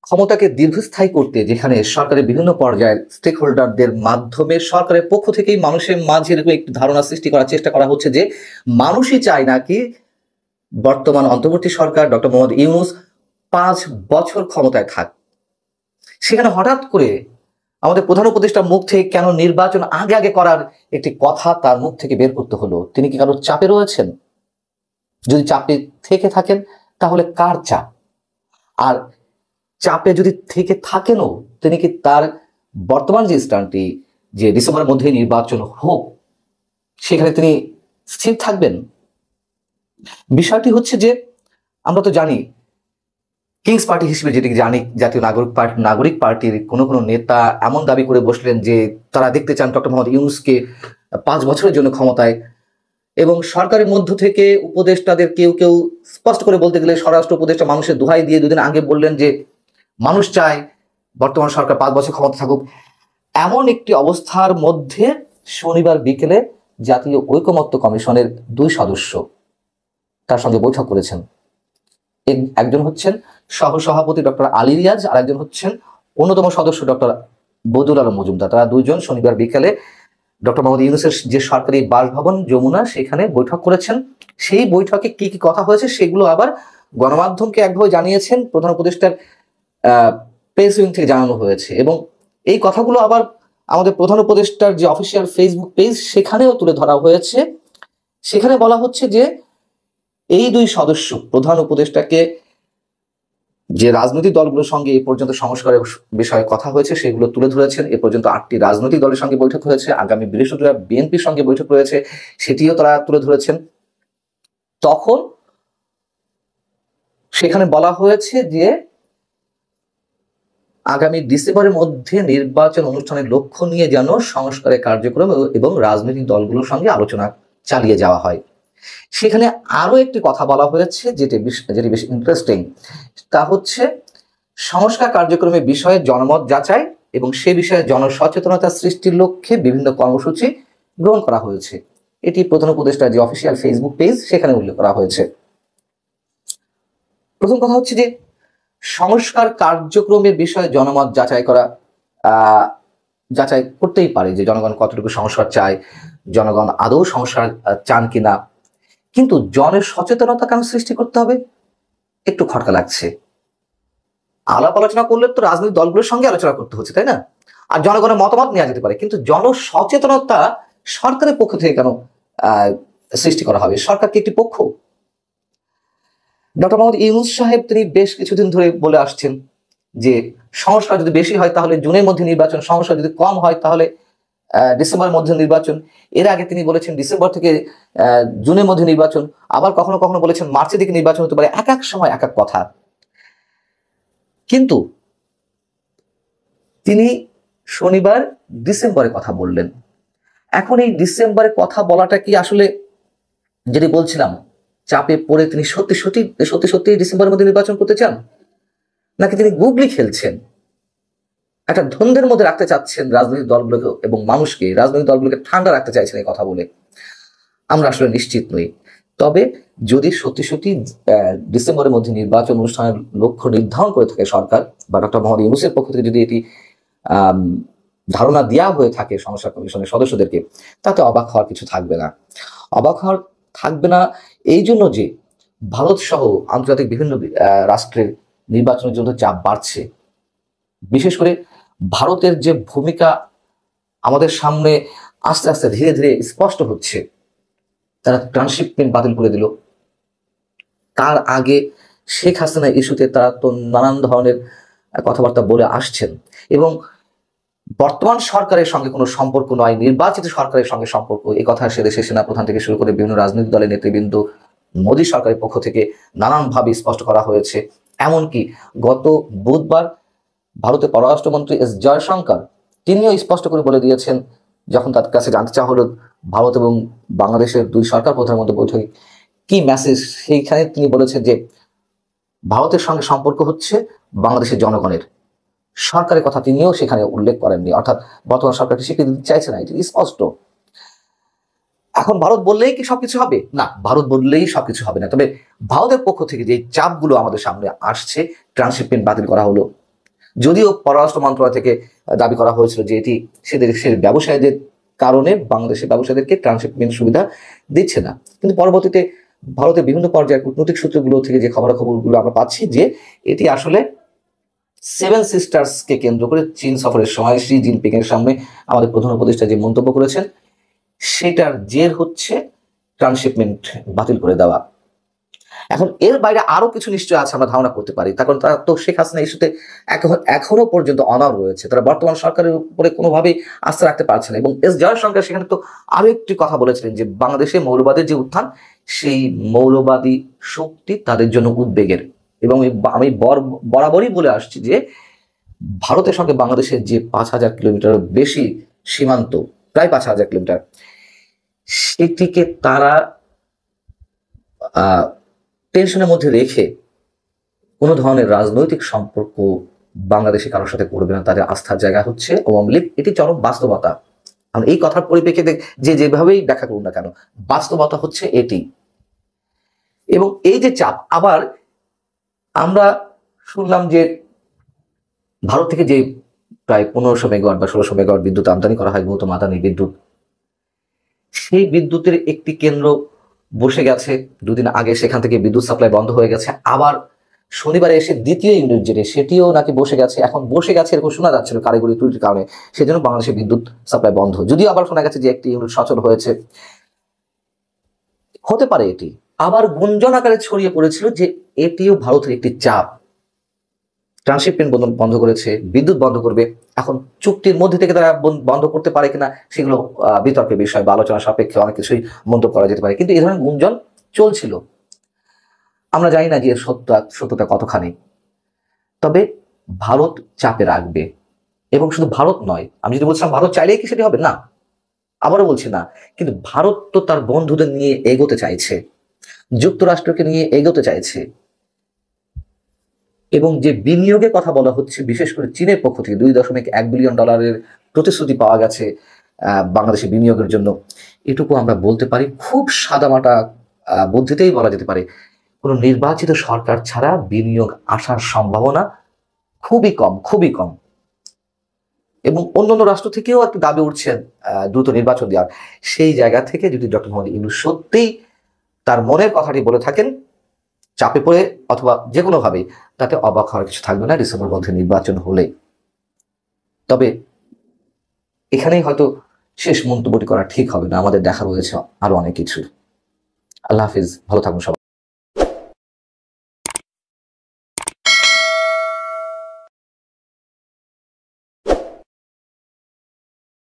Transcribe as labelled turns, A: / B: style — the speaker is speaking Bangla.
A: ক্ষমতাকে দীর্ঘস্থায়ী করতে যেখানে সরকারের বিভিন্ন পর্যায়ের স্টেক হোল্ডারদের মাধ্যমে সরকারের পক্ষ থেকেই মানুষের মাঝে এরকম একটি ধারণা সৃষ্টি করার চেষ্টা করা হচ্ছে যে মানুষই চায় নাকি বর্তমান অন্তর্বর্তী সরকার ডক্টর মোহাম্মদ ইউনূস 5 বছর ক্ষমতায় থাক। সেখানে হঠাৎ করে আমাদের প্রধান উপদেষ্টার মুখ থেকে কেন নির্বাচন আগে আগে করার একটি কথা তার মুখ থেকে বের করতে হলো? তিনি কি কারোর চাপে রয়েছেন? যদি চাপে থেকে থাকেন তাহলে কার চাপ? আর চাপে যদি থেকে থাকেনও তিনি কি তার বর্তমান যে স্ট্যান্ডটি যে ডিসেম্বরের মধ্যে নির্বাচন হোক সেখানে তিনি স্থির থাকবেন? বিষয়টি হচ্ছে যে আমরা তো জানি কিংস পার্টি হিসেবে যেটি জানি জাতীয় নাগরিক পার্টির কোনো কোনো নেতা এমন দাবি করে বসলেন যে তারা দেখতে চান ডক্টর মোহাম্মদ ইউনূসকে 5 বছরের জন্য ক্ষমতায়, এবং সরকারের মধ্য থেকে উপদেষ্টাদের কেউ কেউ স্পষ্ট করে বলতে গেলে স্বরাষ্ট্র উপদেষ্টা মানুষের দোহাই দিয়ে দুদিন আগে বললেন যে মানুষ চায় বর্তমান সরকার 5 বছর ক্ষমতা থাকুক। এমন একটি অবস্থার মধ্যে শনিবার বিকেলে জাতীয় ঐকমত্য কমিশনের 2 সদস্য তার সঙ্গে বৈঠক করেছেন। একজন হচ্ছেন সহসভাপতি ডক্টর আলী রিয়াজ, আর একজন হচ্ছেন অন্যতম সদস্য ডক্টর বদরুল আলম মজুমদার। তারা দুইজন শনিবার বিকেলে ডক্টর মোহাম্মদ ইউনূসের যে সরকারি বাসভবন যমুনা সেখানে বৈঠক করেছেন। সেই বৈঠকে কি কি কথা হয়েছে সেগুলো আবার গণমাধ্যমকে একভাবে জানিয়েছেন প্রধান উপদেষ্টার প্রেস উইং থেকে জানানো হয়েছে, এবং এই কথাগুলো আবার আমাদের প্রধান উপদেষ্টার যে অফিসিয়াল ফেসবুক পেজ সেখানেও তুলে ধরা হয়েছে। সেখানে বলা হচ্ছে যে এই 2 সদস্য প্রধান উপদেষ্টাকে যে রাজনৈতিক দলগুলোর সঙ্গে এ পর্যন্ত সংস্কারের বিষয়ে কথা হয়েছে সেগুলো তুলে ধরেছেন। এ পর্যন্ত 8টি রাজনৈতিক দলের সঙ্গে বৈঠক হয়েছে, আগামী বৃহস্পতিবার বিএনপির সঙ্গে বৈঠক রয়েছে, সেটিও তারা তুলে ধরেছেন। তখন সেখানে বলা হয়েছে যে আগামী ডিসেম্বরের মধ্যে নির্বাচন অনুষ্ঠানের লক্ষ্য নিয়ে যেন সংস্কারের কার্যক্রম এবং রাজনৈতিক দলগুলোর সঙ্গে আলোচনা চালিয়ে যাওয়া হয়। সেখানে আরো একটি কথা বলা হয়েছে যেটি বেশ ইন্টারেস্টিং, তা হচ্ছে সংস্কার কার্যক্রমের বিষয়ে জনমত যাচাই এবং সে বিষয়ে জনসচেতনতা সৃষ্টির লক্ষ্যে বিভিন্ন কর্মসূচি গ্রহণ করা হয়েছে। এটি প্রধান উপদেষ্টার যে অফিসিয়াল ফেসবুক পেজ সেখানে উল্লেখ করা হয়েছে। প্রথম কথা হচ্ছে যে সংস্কার কার্যক্রমের বিষয়ে জনমত যাচাই করতেই পারে যে জনগণ কতটুকু সংস্কার চায়, জনগণ আদৌ সংস্কার চান কিনা, কিন্তু জনের সচেতনতা কেন সৃষ্টি করতে হবে? একটু খটকা লাগছে। আলাপ আলোচনা করলে তো রাজনৈতিক দলগুলোর সঙ্গে আলোচনা করতে হচ্ছে, তাই না? আর জনগণের মতামত নেওয়া যেতে পারে, কিন্তু জনসচেতনতা সরকারের পক্ষ থেকে কেন সৃষ্টি করা হবে? সরকার কি একটি পক্ষ? ডক্টর মোহাম্মদ ইউনূস সাহেব তিনি বেশ কিছুদিন ধরে বলে আসছেন যে সংস্কার যদি বেশি হয় তাহলে জুনের মধ্যে নির্বাচন, সংস্কার যদি কম হয় তাহলে ডিসেম্বরের মধ্যে নির্বাচন। এর আগে তিনি বলেছেন ডিসেম্বর থেকে জুনের মধ্যে নির্বাচন, আবার কখনো কখনো বলেছেন মার্চের দিকে নির্বাচন হতে পারে। এক এক সময় এক এক কথা। কিন্তু তিনি শনিবার ডিসেম্বরে কথা বললেন। এখন এই ডিসেম্বরে কথা বলাটা কি আসলে, যদি বলছিলাম চাপে পড়ে তিনি সত্যি ডিসেম্বরের মধ্যে নির্বাচন করতে চান, নাকি তিনি গুগলি খেলছেন, একটা ধন্দের মধ্যে রাখতে চাচ্ছেন রাজনৈতিক দলগুলোকে এবং মানুষকে, রাজনৈতিক দলগুলোকে ঠান্ডা রাখতে চাইছেন এই কথা বলে? আমরা আসলে নিশ্চিত নই। তবে যদি সত্যি ডিসেম্বরের মধ্যে নির্বাচন অনুষ্ঠানের লক্ষ্য নির্ধারণ করে থাকে সরকার বা ডক্টর মোহাম্মদ ইউনূসের পক্ষ থেকে যদি এটি ধারণা দেওয়া হয়ে থাকে সংস্কার কমিশনের সদস্যদেরকে, তাতে অবাক হওয়ার কিছু থাকবে না। অবাক হওয়ার থাকবে না এই জন্য যে ভারত সহ আন্তর্জাতিক বিভিন্ন রাষ্ট্রের নির্বাচনের জন্য চাপ বাড়ছে। বিশেষ করে ভারতের যে ভূমিকা আমাদের সামনে আস্তে আস্তে ধীরে ধীরে স্পষ্ট হচ্ছে। তারা ট্রানশিপমেন্ট বাতিল করে দিল, তার আগে শেখ হাসিনা ইস্যুতে তারা তো নানান ধরনের কথাবার্তা বলে আসছেন, এবং বর্তমান সরকারের সঙ্গে কোনো সম্পর্ক নয়, নির্বাচিত সরকারের সঙ্গে সম্পর্ক, এই কথা সে দেশের সেনাপ্রধান থেকে শুরু করে বিভিন্ন রাজনৈতিক দলের নেতৃবৃন্দ, মোদী সরকারের পক্ষ থেকে নানানভাবে স্পষ্ট করা হয়েছে। এমনকি গত বুধবার ভারতের পররাষ্ট্রমন্ত্রী এস জয়শঙ্কর তিনিও স্পষ্ট করে বলে দিয়েছেন, যখন তার কাছে জানতে চাওয়া হলো ভারত এবং বাংলাদেশের 2 সরকার প্রধানের মধ্যে বৈঠকে কি মেসেজ, সেইখানে তিনি বলেছেন যে ভারতের সঙ্গে সম্পর্ক হচ্ছে বাংলাদেশের জনগণের। সরকারের কথা তিনিও সেখানে উল্লেখ করেননি, অর্থাৎ বর্তমান সরকারকে স্বীকৃতি দিতে চাইছে না, এটি স্পষ্ট। এখন ভারত বললেই কি সবকিছু হবে? না, ভারত বললেই সবকিছু হবে না। তবে ভারতের পক্ষ থেকে যে চাপগুলো আমাদের সামনে আসছে, ট্রানশিপমেন্ট বাতিল করা হলো, যদিও পররাষ্ট্র মন্ত্রণালয় থেকে দাবি করা হয়েছিল যে এটি সে দেশের ব্যবসায়ীদের কারণে বাংলাদেশের ব্যবসায়ীদেরকে ট্রান্সশিপমেন্ট সুবিধা দিচ্ছে না, কিন্তু পরবর্তীতে ভারতের বিভিন্ন পর্যায়ে কূটনৈতিক সূত্রগুলো থেকে যে খবরাখবরগুলো আমরা পাচ্ছি যে এটি আসলে সেভেন সিস্টার্সকে কেন্দ্র করে চীন সফরের সময় শি জিনপিং এর সামনে আমাদের প্রধান উপদেষ্টা যে মন্তব্য করেছেন সেটার জের হচ্ছে ট্রান্সশিপমেন্ট বাতিল করে দেওয়া। এখন এর বাইরে আরো কিছু নিশ্চয় আছে আমরা ধারণা করতে পারি, তার কারণ তারা তো শেখ হাসিনা ইস্যুতে এখনো পর্যন্ত অনড় রয়েছে, তারা বর্তমান সরকারের উপরে কোনোভাবেই আস্থা রাখতে পারছে না। এবং এস জয়শঙ্কর সেখানে তো আরো একটি কথা বলেছিলেন যে বাংলাদেশে মৌলবাদের যে উত্থান, সেই মৌলবাদী শক্তি তাদের জন্য উদ্বেগের। এবং আমি বরাবরই বলে আসছি যে ভারতের সঙ্গে বাংলাদেশের যে 5,000 কিলোমিটার বেশি সীমান্ত, প্রায় 5,000 কিলোমিটার, সেটিকে তারা টেনশনের মধ্যে রেখে কোনো ধরনের রাজনৈতিক সম্পর্ক বাংলাদেশে কারোর সাথে করবে না। তাদের আস্থার জায়গা হচ্ছে আওয়ামী লীগ, এটি চরম বাস্তবতা। কারণ এই কথার পরিপ্রেক্ষিতে যে যেভাবেই ব্যাখ্যা করুন না কেন, বাস্তবতা হচ্ছে এটি। এবং এই যে চাপ, আবার আমরা শুনলাম যে ভারত থেকে যে প্রায় 1500 মেগাওয়াট বা 1600 মেগাওয়াট বিদ্যুৎ আমদানি করা হয়, গৌতম আদানি বিদ্যুৎ, সেই বিদ্যুতের একটি কেন্দ্র বসে গেছে দুদিন আগে, সেখান থেকে বিদ্যুৎ সাপ্লাই বন্ধ হয়ে গেছে। আবার শনিবারে এসে দ্বিতীয় ইউনিট যেটি, সেটিও নাকি বসে গেছে, এখন বসে গেছে এরকম শোনা যাচ্ছিল কারিগরি ত্রুটির কারণে, সেজন্য বাংলাদেশের বিদ্যুৎ সাপ্লাই বন্ধ। যদিও আবার শোনা গেছে যে একটি ইউনিট সচল হয়েছে, হতে পারে এটি। আবার গুঞ্জন আকারে ছড়িয়ে পড়েছিল যে এটিও ভারতের একটি চাপ, ট্রান্সশিপমেন্ট বন্ধ করেছে, বিদ্যুৎ বন্ধ করবে। এখন চুক্তির মধ্যে থেকে তারা বন্ধ করতে পারে কিনা সেগুলো বিতর্কের বিষয় বা আলোচনা সাপেক্ষে অনেক কিছুই মন্তব্য করা যেতে পারে, কিন্তু এই ধরনের গুঞ্জন চলছিল। আমরা জানি না যে এর সত্যতা কতখানি, তবে ভারত চাপে রাখবে। এবং শুধু ভারত নয়, আমি যদি বলছিলাম ভারত চাইলেই কি সেটি হবে, না, আবারও বলছি না, কিন্তু ভারত তো তার বন্ধুদের নিয়ে এগোতে চাইছে, যুক্তরাষ্ট্রকে নিয়ে এগোতে চাইছে। এবং যে বিনিয়োগের কথা বলা হচ্ছে, বিশেষ করে চীনের পক্ষ থেকে $2.1 বিলিয়ন প্রতিশ্রুতি পাওয়া গেছে বাংলাদেশে বিনিয়োগের জন্য, এটুকু আমরা বলতে পারি খুব সাদামাটা বুদ্ধিতেই বলা যেতে পারে, কোনো নির্বাচিত সরকার ছাড়া বিনিয়োগ আসার সম্ভাবনা খুবই কম, খুবই কম। এবং অন্যান্য রাষ্ট্র থেকেও একটু দাবি উঠছে দ্রুত নির্বাচন দেওয়ার। সেই জায়গা থেকে যদি ডক্টর মোহাম্মদ ইউনূস সত্যিই তার মনের কথাটি বলে থাকেন, চাপে পড়ে অথবা যে কোনোভাবেই, তাতে অবাক হওয়ার কিছু থাকবে না ডিসেম্বর মধ্যে নির্বাচন হলে। তবে এখানেই হয়তো শেষ মন্তব্যটি করা ঠিক হবে না, আমাদের দেখা রয়েছে আরো অনেক কিছু। আল্লাহ হাফিজ, ভালো থাকুন সবাই।